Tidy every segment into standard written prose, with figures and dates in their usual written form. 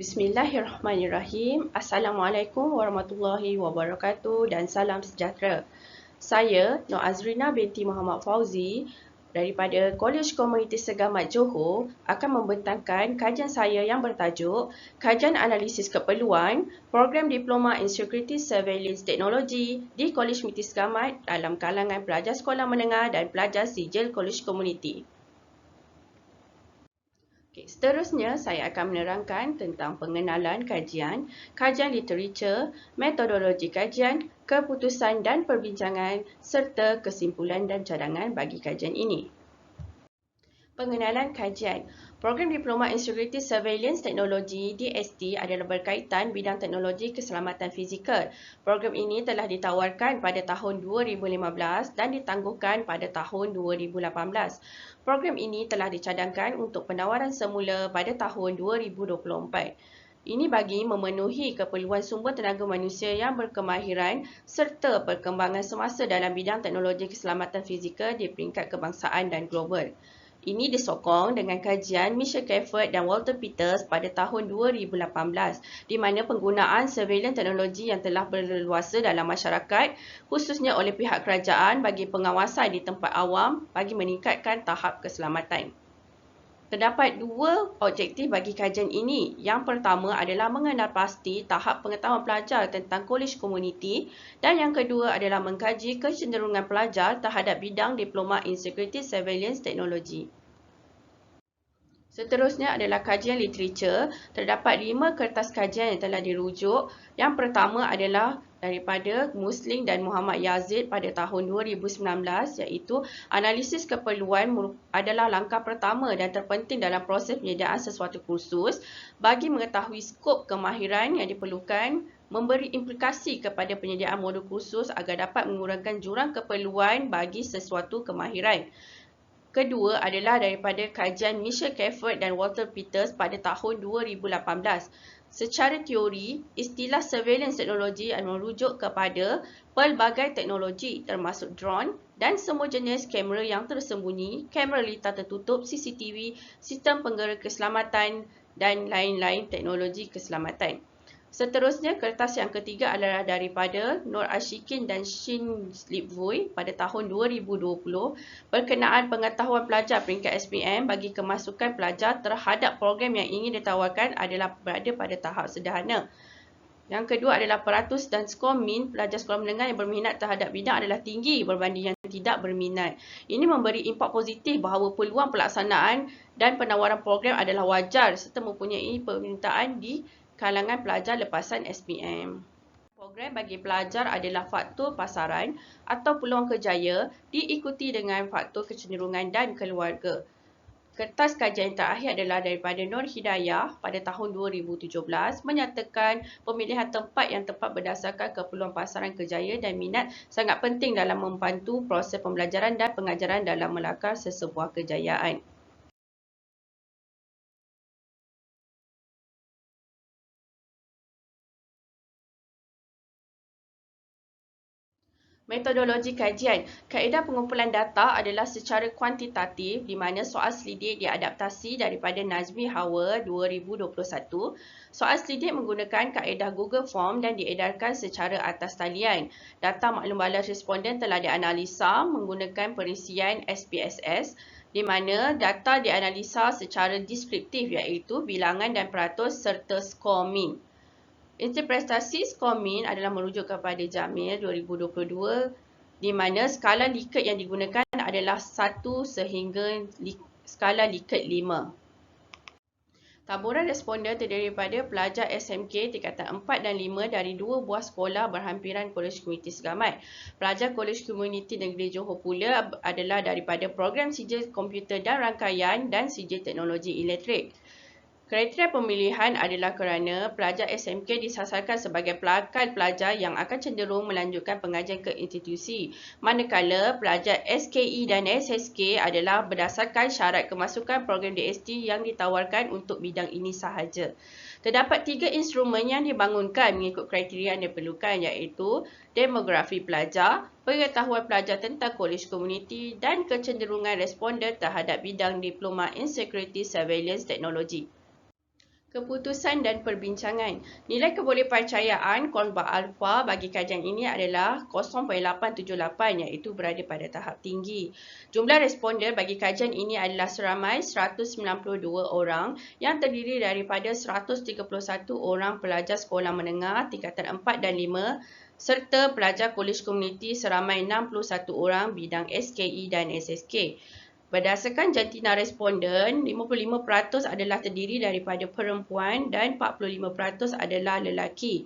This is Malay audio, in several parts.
Bismillahirrahmanirrahim. Assalamualaikum warahmatullahi wabarakatuh dan salam sejahtera. Saya Nur Azrina binti Muhammad Fauzi daripada Kolej Komuniiti Segamat Johor akan membentangkan kajian saya yang bertajuk Kajian Analisis Keperluan Program Diploma in Security Surveillance Technology di Kolej Komuniiti Segamat dalam kalangan pelajar sekolah menengah dan pelajar sijil Kolej Komuniti. Seterusnya, saya akan menerangkan tentang pengenalan kajian, kajian literatur, metodologi kajian, keputusan dan perbincangan, serta kesimpulan dan cadangan bagi kajian ini. Pengenalan kajian. Program Diploma in Security Surveillance Technology (DST) adalah berkaitan bidang teknologi keselamatan fizikal. Program ini telah ditawarkan pada tahun 2015 dan ditangguhkan pada tahun 2018. Program ini telah dicadangkan untuk penawaran semula pada tahun 2024. Ini bagi memenuhi keperluan sumber tenaga manusia yang berkemahiran serta perkembangan semasa dalam bidang teknologi keselamatan fizikal di peringkat kebangsaan dan global. Ini disokong dengan kajian Michelle Cafford dan Walter Peters pada tahun 2018, di mana penggunaan surveillance teknologi yang telah berleluasa dalam masyarakat, khususnya oleh pihak kerajaan bagi pengawasan di tempat awam bagi meningkatkan tahap keselamatan. Terdapat dua objektif bagi kajian ini. Yang pertama adalah mengenal pasti tahap pengetahuan pelajar tentang kolej komuniti dan yang kedua adalah mengkaji kecenderungan pelajar terhadap bidang Diploma in Security Surveillance Technology. Seterusnya adalah kajian literatur. Terdapat 5 kertas kajian yang telah dirujuk. Yang pertama adalah daripada Musling dan Muhammad Yazid pada tahun 2019, iaitu analisis keperluan adalah langkah pertama dan terpenting dalam proses penyediaan sesuatu kursus bagi mengetahui skop kemahiran yang diperlukan, memberi implikasi kepada penyediaan modul kursus agar dapat mengurangkan jurang keperluan bagi sesuatu kemahiran. Kedua adalah daripada kajian Michelle Cafford dan Walter Peters pada tahun 2018. Secara teori, istilah surveillance teknologi merujuk kepada pelbagai teknologi termasuk drone dan semua jenis kamera yang tersembunyi, kamera litar tertutup, CCTV, sistem penggera keselamatan dan lain-lain teknologi keselamatan. Seterusnya, kertas yang ketiga adalah daripada Nur Ashikin dan Shin Lipvui pada tahun 2020 berkenaan pengetahuan pelajar peringkat SPM bagi kemasukan pelajar terhadap program yang ingin ditawarkan adalah berada pada tahap sederhana. Yang kedua adalah peratus dan skor min pelajar sekolah menengah yang berminat terhadap bidang adalah tinggi berbanding yang tidak berminat. Ini memberi impak positif bahawa peluang pelaksanaan dan penawaran program adalah wajar serta mempunyai permintaan di kalangan pelajar lepasan SPM. Program bagi pelajar adalah faktor pasaran atau peluang kerjaya diikuti dengan faktor kecenderungan dan keluarga. Kertas kajian terakhir adalah daripada Nur Hidayah pada tahun 2017 menyatakan pemilihan tempat yang tepat berdasarkan keperluan pasaran kerjaya dan minat sangat penting dalam membantu proses pembelajaran dan pengajaran dalam melakar sesebuah kejayaan. Metodologi kajian. Kaedah pengumpulan data adalah secara kuantitatif di mana soal selidik diadaptasi daripada Nazmi Howard 2021. Soal selidik menggunakan kaedah Google Form dan diedarkan secara atas talian. Data maklum balas responden telah dianalisa menggunakan perisian SPSS di mana data dianalisa secara deskriptif iaitu bilangan dan peratus serta skor min. Interpretasi skor min adalah merujuk kepada Jamil 2022 di mana skala Likert yang digunakan adalah 1 sehingga skala Likert 5. Taburan responden terdiri daripada pelajar SMK tingkatan 4 dan 5 dari 2 buah sekolah berhampiran Kolej Komuniti Segamat. Pelajar Kolej Komuniti Negeri Johor pula adalah daripada program sijil komputer dan rangkaian dan sijil teknologi elektrik. Kriteria pemilihan adalah kerana pelajar SMK disasarkan sebagai pelakon pelajar yang akan cenderung melanjutkan pengajian ke institusi, manakala pelajar SKE dan SSK adalah berdasarkan syarat kemasukan program DST yang ditawarkan untuk bidang ini sahaja. Terdapat 3 instrumen yang dibangunkan mengikut kriteria yang diperlukan iaitu demografi pelajar, pengetahuan pelajar tentang kolej komuniti dan kecenderungan responden terhadap bidang Diploma in Security Surveillance Technology. Keputusan dan perbincangan. Nilai kebolehpercayaan korban alfa bagi kajian ini adalah 0.878 iaitu berada pada tahap tinggi. Jumlah responden bagi kajian ini adalah seramai 192 orang yang terdiri daripada 131 orang pelajar sekolah menengah tingkatan 4 dan 5 serta pelajar kolej komuniti seramai 61 orang bidang SKE dan SSK. Berdasarkan jantina responden, 55% adalah terdiri daripada perempuan dan 45% adalah lelaki.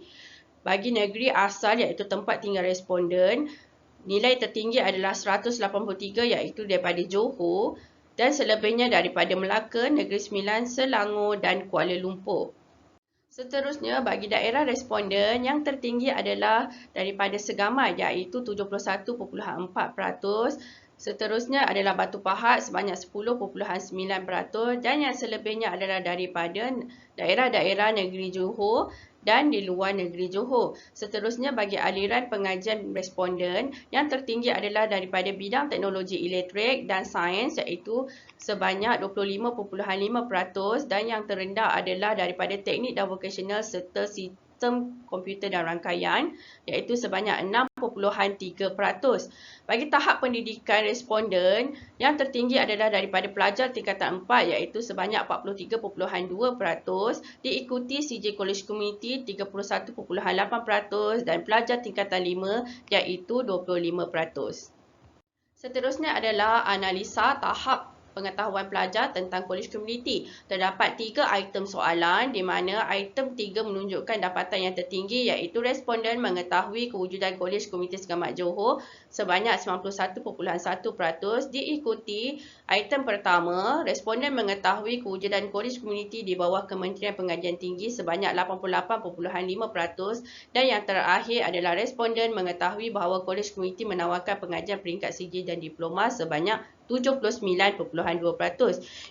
Bagi negeri asal iaitu tempat tinggal responden, nilai tertinggi adalah 183 iaitu daripada Johor dan selebihnya daripada Melaka, Negeri Sembilan, Selangor dan Kuala Lumpur. Seterusnya, bagi daerah responden, yang tertinggi adalah daripada Segamat iaitu 71.4%. Seterusnya adalah Batu Pahat sebanyak 10.9% dan yang selebihnya adalah daripada daerah-daerah negeri Johor dan di luar negeri Johor. Seterusnya bagi aliran pengajian responden, yang tertinggi adalah daripada bidang teknologi elektrik dan sains iaitu sebanyak 25.5% dan yang terendah adalah daripada teknik dan vokasional serta sistem komputer dan rangkaian iaitu sebanyak 6.3%. Bagi tahap pendidikan responden, yang tertinggi adalah daripada pelajar tingkatan 4 iaitu sebanyak 43.2%, diikuti CJ College Community 31.8% dan pelajar tingkatan 5 iaitu 25%. Seterusnya adalah analisa tahap pengetahuan pelajar tentang kolej komuniti. Terdapat 3 item soalan di mana item 3 menunjukkan dapatan yang tertinggi iaitu responden mengetahui kewujudan kolej komuniti Segamat Johor sebanyak 91.1%, diikuti item pertama, responden mengetahui kewujudan kolej komuniti di bawah Kementerian Pengajian Tinggi sebanyak 88.5% dan yang terakhir adalah responden mengetahui bahawa kolej komuniti menawarkan pengajian peringkat CJ dan diploma sebanyak 79.2%.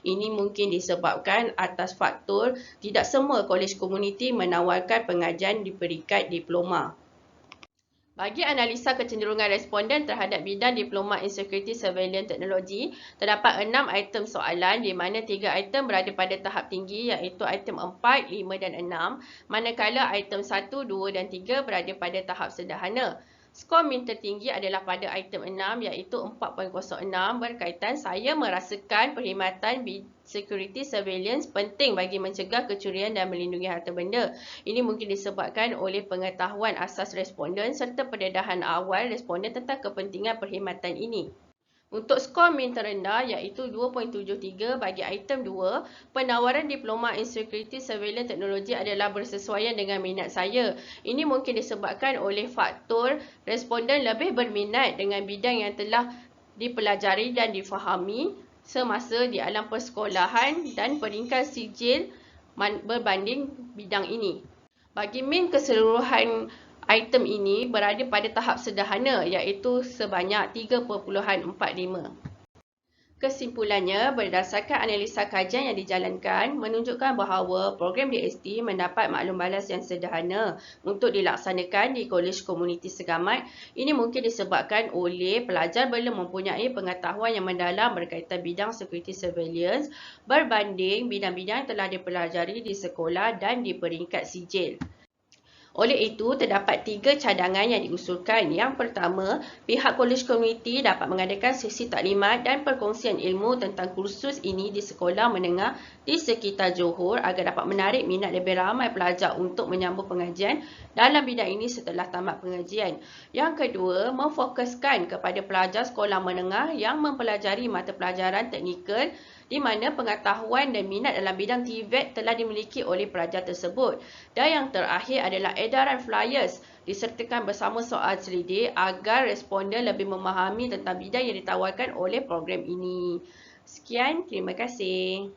Ini mungkin disebabkan atas faktor tidak semua kolej komuniti menawarkan pengajian di peringkat diploma. Bagi analisa kecenderungan responden terhadap bidang Diploma in Security Surveillance Technology, terdapat 6 item soalan di mana 3 item berada pada tahap tinggi iaitu item 4, 5 dan 6, manakala item 1, 2 dan 3 berada pada tahap sederhana. Skor min tertinggi adalah pada item 6 iaitu 4.06 berkaitan saya merasakan perkhidmatan security surveillance penting bagi mencegah kecurian dan melindungi harta benda. Ini mungkin disebabkan oleh pengetahuan asas responden serta pendedahan awal responden tentang kepentingan perkhidmatan ini. Untuk skor min terendah iaitu 2.73 bagi item 2, penawaran Diploma in Security Surveillance Technology adalah bersesuaian dengan minat saya. Ini mungkin disebabkan oleh faktor responden lebih berminat dengan bidang yang telah dipelajari dan difahami semasa di alam persekolahan dan peringkat sijil berbanding bidang ini. Bagi min keseluruhan item ini berada pada tahap sederhana iaitu sebanyak 3.45. Kesimpulannya, berdasarkan analisa kajian yang dijalankan, menunjukkan bahawa program DST mendapat maklum balas yang sederhana untuk dilaksanakan di Kolej Komuniti Segamat. Ini mungkin disebabkan oleh pelajar belum mempunyai pengetahuan yang mendalam berkaitan bidang security surveillance berbanding bidang-bidang yang telah dipelajari di sekolah dan di peringkat sijil. Oleh itu, terdapat 3 cadangan yang diusulkan. Yang pertama, pihak kolej komuniti dapat mengadakan sesi taklimat dan perkongsian ilmu tentang kursus ini di sekolah menengah di sekitar Johor agar dapat menarik minat lebih ramai pelajar untuk menyambung pengajian dalam bidang ini setelah tamat pengajian. Yang kedua, memfokuskan kepada pelajar sekolah menengah yang mempelajari mata pelajaran teknikal di mana pengetahuan dan minat dalam bidang TVET telah dimiliki oleh pelajar tersebut. Dan yang terakhir adalah edaran flyers disertakan bersama soal selidik agar responden lebih memahami tentang bidang yang ditawarkan oleh program ini. Sekian, terima kasih.